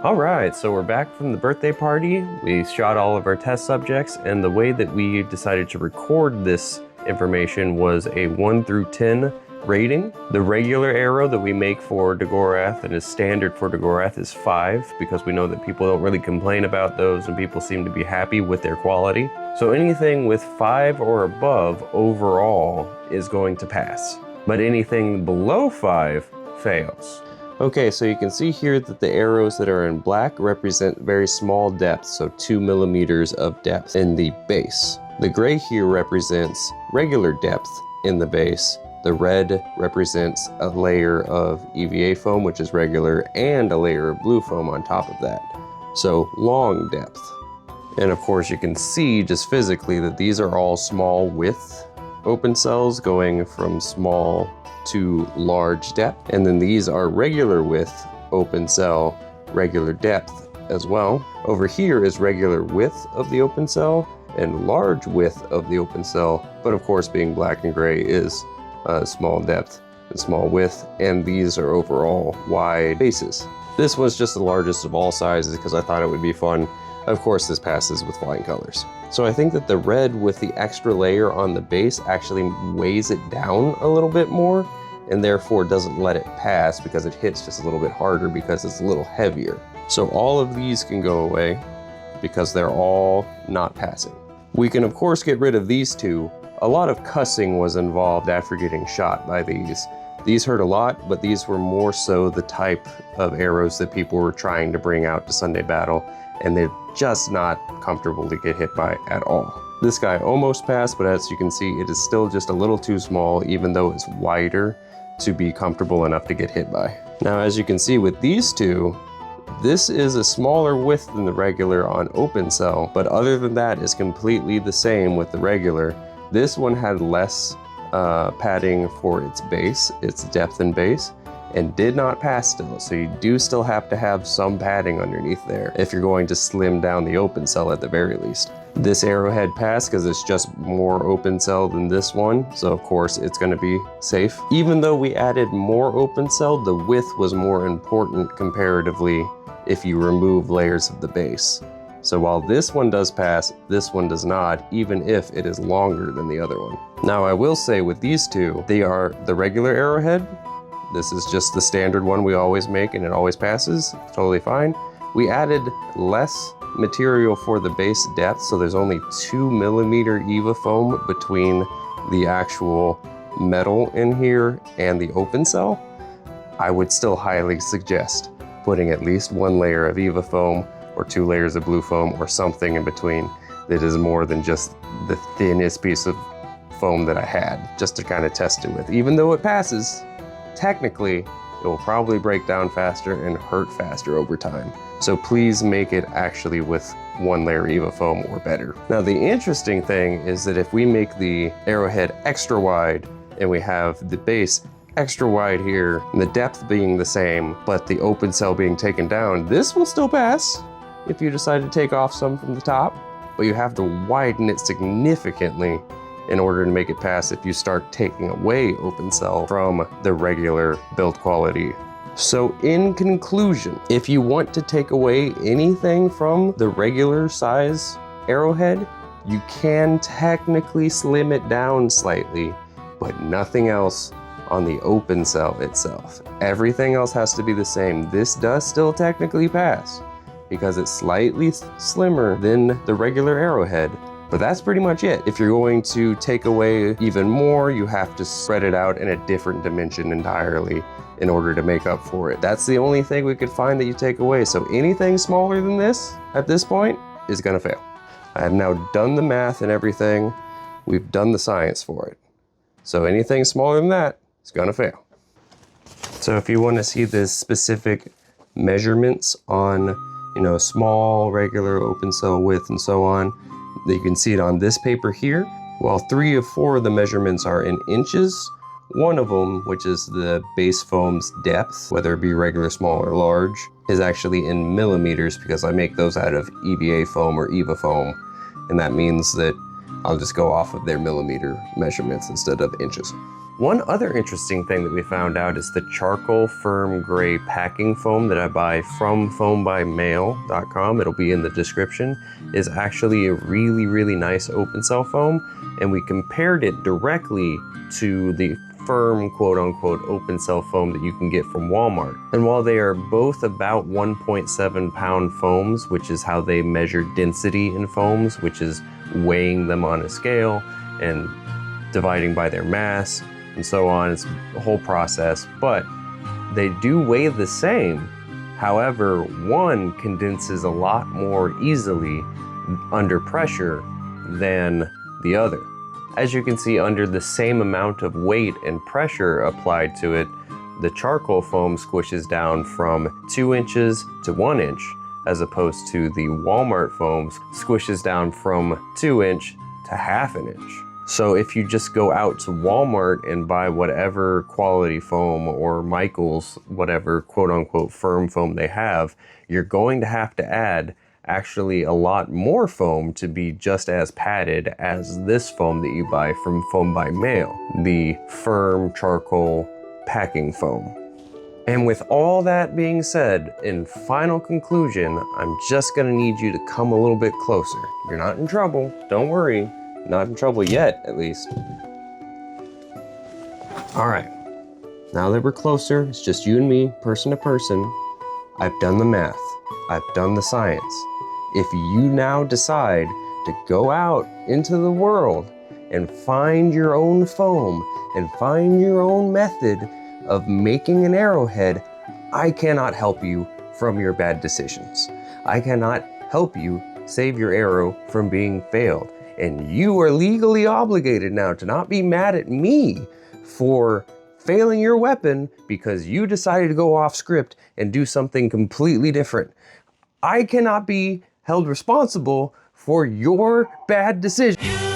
All right, so we're back from the birthday party. We shot all of our test subjects, and the way that we decided to record this information was a 1 through 10 rating. The regular arrow that we make for Dagorath and is standard for Dagorath is 5, because we know that people don't really complain about those and people seem to be happy with their quality. So anything with 5 or above overall is going to pass, but anything below 5 fails. Okay, so you can see here that the arrows that are in black represent very small depth, so 2 millimeters of depth in the base. The gray here represents regular depth in the base. The red represents a layer of EVA foam, which is regular, and a layer of blue foam on top of that. So long depth. And of course you can see just physically that these are all small width open cells going from small to large depth, and then these are regular width open cell, regular depth as well. Over here is regular width of the open cell and large width of the open cell, but of course being black and gray is small depth and small width, and these are overall wide bases. This was just the largest of all sizes because I thought it would be fun. Of course this passes with flying colors. So I think that the red with the extra layer on the base actually weighs it down a little bit more and therefore doesn't let it pass because it hits just a little bit harder because it's a little heavier. So all of these can go away because they're all not passing. We can of course get rid of these two. A lot of cussing was involved after getting shot by these. These hurt a lot, but these were more so the type of arrows that people were trying to bring out to Sunday Battle, and they're just not comfortable to get hit by at all. This guy almost passed, but as you can see, it is still just a little too small, even though it's wider to be comfortable enough to get hit by. Now, as you can see with these two, this is a smaller width than the regular on open cell, but other than that, it's completely the same with the regular. This one had less padding for its base, its depth and base, and did not pass still, so you do still have to have some padding underneath there if you're going to slim down the open cell at the very least. This arrowhead passed because it's just more open cell than this one, so of course it's going to be safe. Even though we added more open cell, the width was more important comparatively if you remove layers of the base. So while this one does pass, this one does not, even if it is longer than the other one. Now I will say with these two, they are the regular arrowhead. This is just the standard one we always make and it always passes, totally fine. We added less material for the base depth, so there's only 2 millimeter EVA foam between the actual metal in here and the open cell. I would still highly suggest putting at least 1 layer of EVA foam or 2 layers of blue foam or something in between that is more than just the thinnest piece of foam that I had, just to kind of test it with. Even though it passes, technically it will probably break down faster and hurt faster over time. So please make it actually with 1 layer EVA foam or better. Now the interesting thing is that if we make the arrowhead extra wide and we have the base extra wide here, and the depth being the same, but the open cell being taken down, this will still pass if you decide to take off some from the top, but you have to widen it significantly in order to make it pass if you start taking away open cell from the regular build quality. So in conclusion, if you want to take away anything from the regular size arrowhead, you can technically slim it down slightly, but nothing else on the open cell itself. Everything else has to be the same. This does still technically pass because it's slightly slimmer than the regular arrowhead, but that's pretty much it. If you're going to take away even more, you have to spread it out in a different dimension entirely in order to make up for it. That's the only thing we could find that you take away. So anything smaller than this at this point is gonna fail. I have now done the math and everything. We've done the science for it. So anything smaller than that is gonna fail. So if you wanna see the specific measurements on, small, regular, open cell width and so on, you can see it on this paper here. While 3 of 4 of the measurements are in inches, one of them, which is the base foam's depth, whether it be regular, small, or large, is actually in millimeters because I make those out of EVA foam or EVA foam, and that means that I'll just go off of their millimeter measurements instead of inches. One other interesting thing that we found out is the charcoal firm gray packing foam that I buy from foambymail.com, it'll be in the description, is actually a really nice open cell foam, and we compared it directly to the firm quote-unquote open cell foam that you can get from Walmart. And while they are both about 1.7 pound foams, which is how they measure density in foams, which is weighing them on a scale and dividing by their mass and so on, it's a whole process, but they do weigh the same. However, one condenses a lot more easily under pressure than the other. As you can see, under the same amount of weight and pressure applied to it, the charcoal foam squishes down from 2 inches to 1 inch, as opposed to the Walmart foam squishes down from 2 inch to ½ inch. So if you just go out to Walmart and buy whatever quality foam or Michaels, whatever quote-unquote firm foam they have, you're going to have to add actually a lot more foam to be just as padded as this foam that you buy from Foam by Mail, the firm charcoal packing foam. And with all that being said, in final conclusion, I'm just gonna need you to come a little bit closer. You're not in trouble, don't worry. Not in trouble yet, at least. All right, now that we're closer, it's just you and me, person to person. I've done the math, I've done the science. If you now decide to go out into the world and find your own foam and find your own method of making an arrowhead, I cannot help you from your bad decisions. I cannot help you save your arrow from being failed. And you are legally obligated now to not be mad at me for failing your weapon because you decided to go off script and do something completely different. I cannot be held responsible for your bad decision.